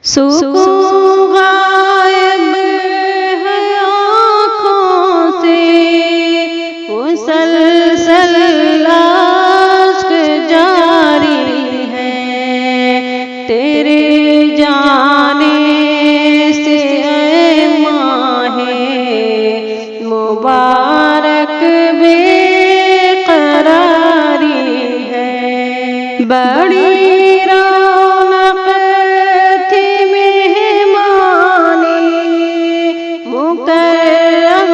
سکون غائب ہے آنکھوں سے، مسلسل اشک جاری ہے، تیرے جانے سے اے ماہ مبارک بے قراری ہے۔ بڑی رونق تھی مہمانی مکرم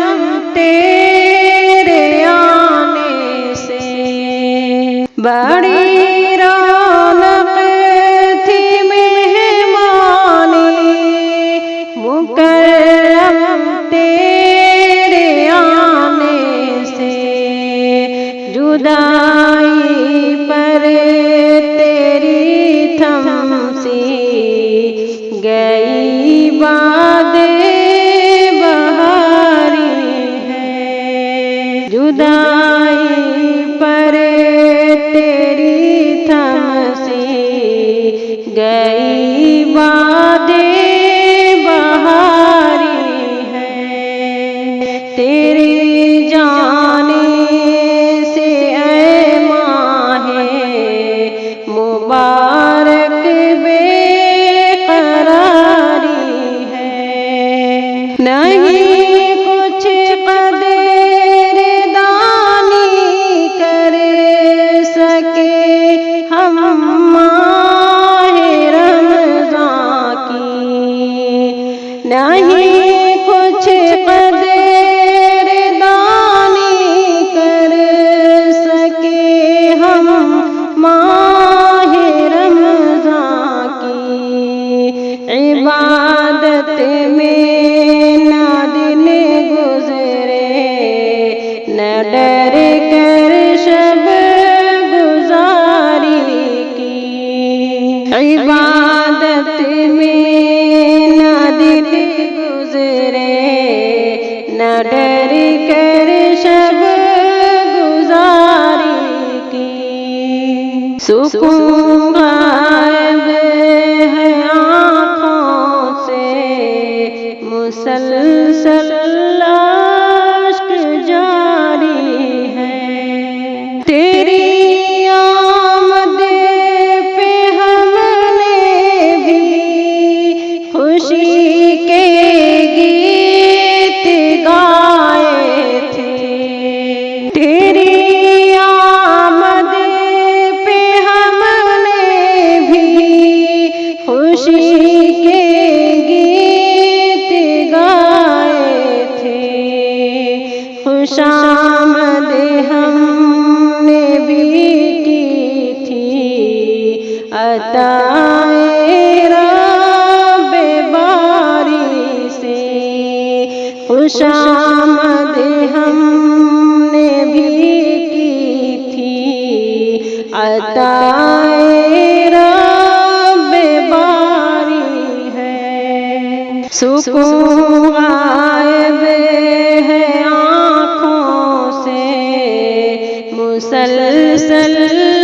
تیرے آنے سے، بڑی رونق تھی مہمانی مکرم تیرے آنے سے، جدائی پر تیری تھم سی گئی باد بہاری ہے، جدائی پر تیری تھم سی گئی باد بہاری ہے، تیری جانے سے اے ماہ مبارک بے قراری ہے، نہیں کچھ قدر دانی کر سکے ہم ماہ رمضان کی، نہیں کچھ قدر دانی کر سکے ہم ماہ رمضان کی، عبادت میں نہ دن گزرے نہ ڈر کر شب گزاری کی، عبادت میں نہ دن گزرے نہ ڈر کر شب گزاری کی، سکون غائب ہے آنکھوں سے، مسلسل اشک جاری ہے، تیری آمد پہ ہم نے بھی خوشی کے گیت گائے تھے، تیری آمد پہ ہم نے بھی خوشی کے گیت گائے تھے، خوش آمد ہم نے بھی کی تھی عطائے رب باری سے، خوش آمد ہم نے بھی کی تھی عطائے رب باری ہے، سکون غائب ہے آنکھوں سے، مسلسل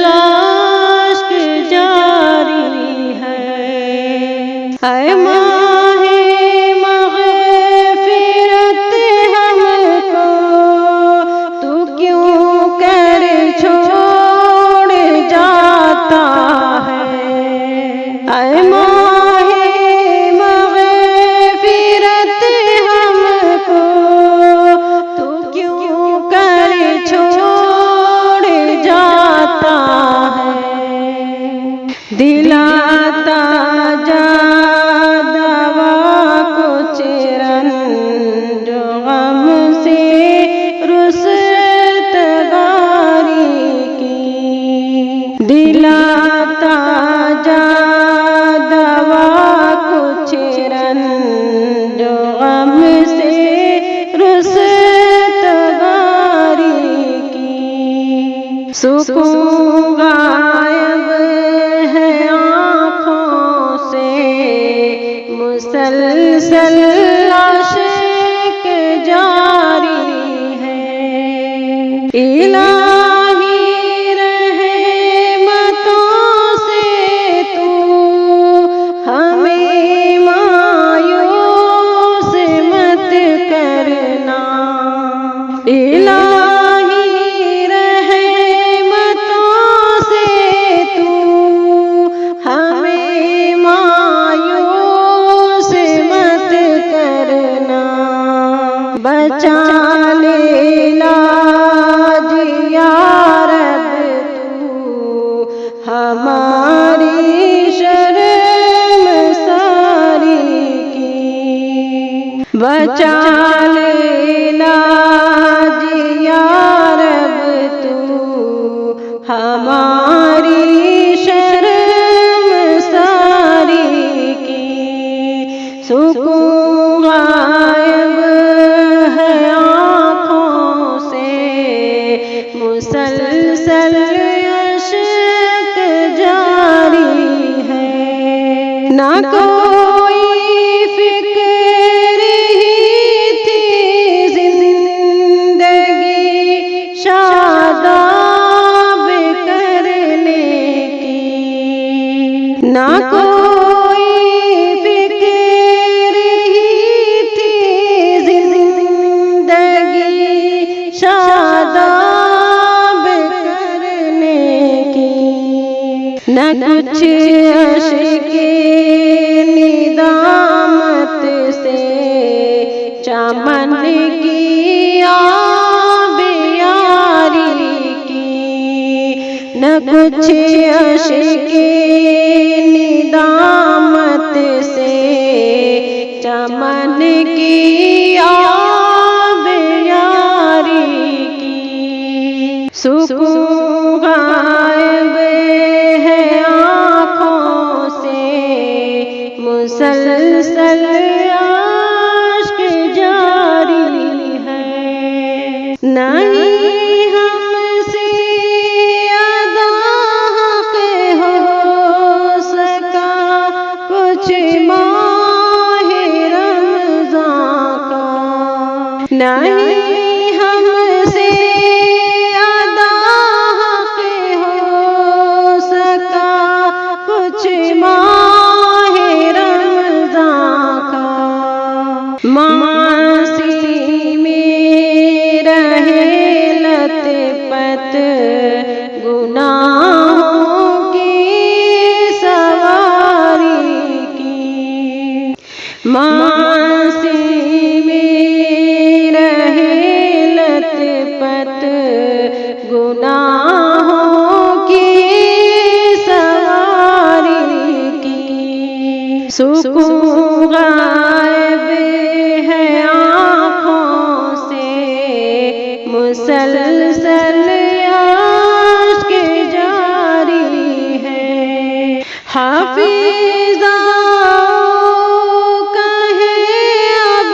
اشک جاری ہے، اے ماہ مغفرت ہم کو تو کیوں کر چھوڑ جاتا ہے، اے ماہ مغفرت ہم کو تو کیوں کر چھوڑ جاتا ہے، دلاتا جا دوا کچھ رنج غم سے رستگاری کی، دلاتا جا دوا کچھ رنج غم سے رستگاری کی، سکون غائب ہے آنکھوں سے، مسلسل اشک جاری ہے، الہی رحمتوں سے تو ہمیں بچا لینا یا رب تو ہماری شرم ساری کی، سکون غائب ہے آنکھوں سے، مسلسل اشک جاری ہے، نہ کوئی فکر ہی تھی زندگی شاداب کرنے کی، نہ کوئی فکر ہی تھی زندگی شاداب کرنے کی، نہ کچھ عشق ندامت سے چمن کی آب یاری کی، نہ کچھ عشق ندامت سے چمن کی آب یاری کی، سکون غائب ہے آنکھوں سے، مسلسل اشک جاری ہے، نہیں ہم سے ادا حق ہو سکا کچھ ماہ رمضان کا، نہیں ہم سے ادا حق ہو سکا کچھ ماہ رمضان کا، معاصی میں رہے لت پت گناہوں کی سواری کی، معاصی میں رہے لت پت گناہوں کی سواری کی، سکون غائب ہے آنکھوں سے، مسلسل اشک جاری ہے، حافظ کہے اب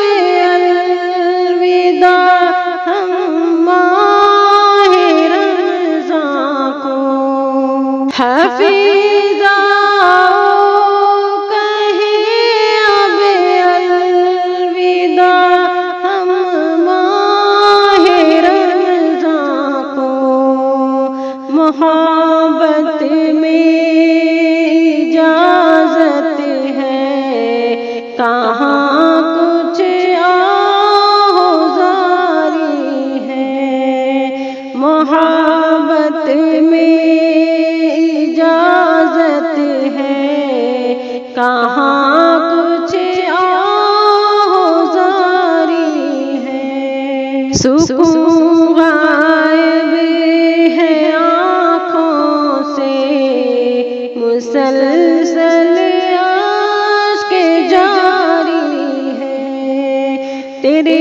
الوداع ہم ماہ رمضان کو، حافظ کہے اب الوداع ہم ماہ رمضان کو، محبت میں اجازت ہے کہاں کچھ آہوزاری ہے، محبت میں اجازت ہے کہاں کچھ آہوزاری ہے، سکون غائب ہے آنکھوں سے، مسلسل اشک جاری ہے، تیرے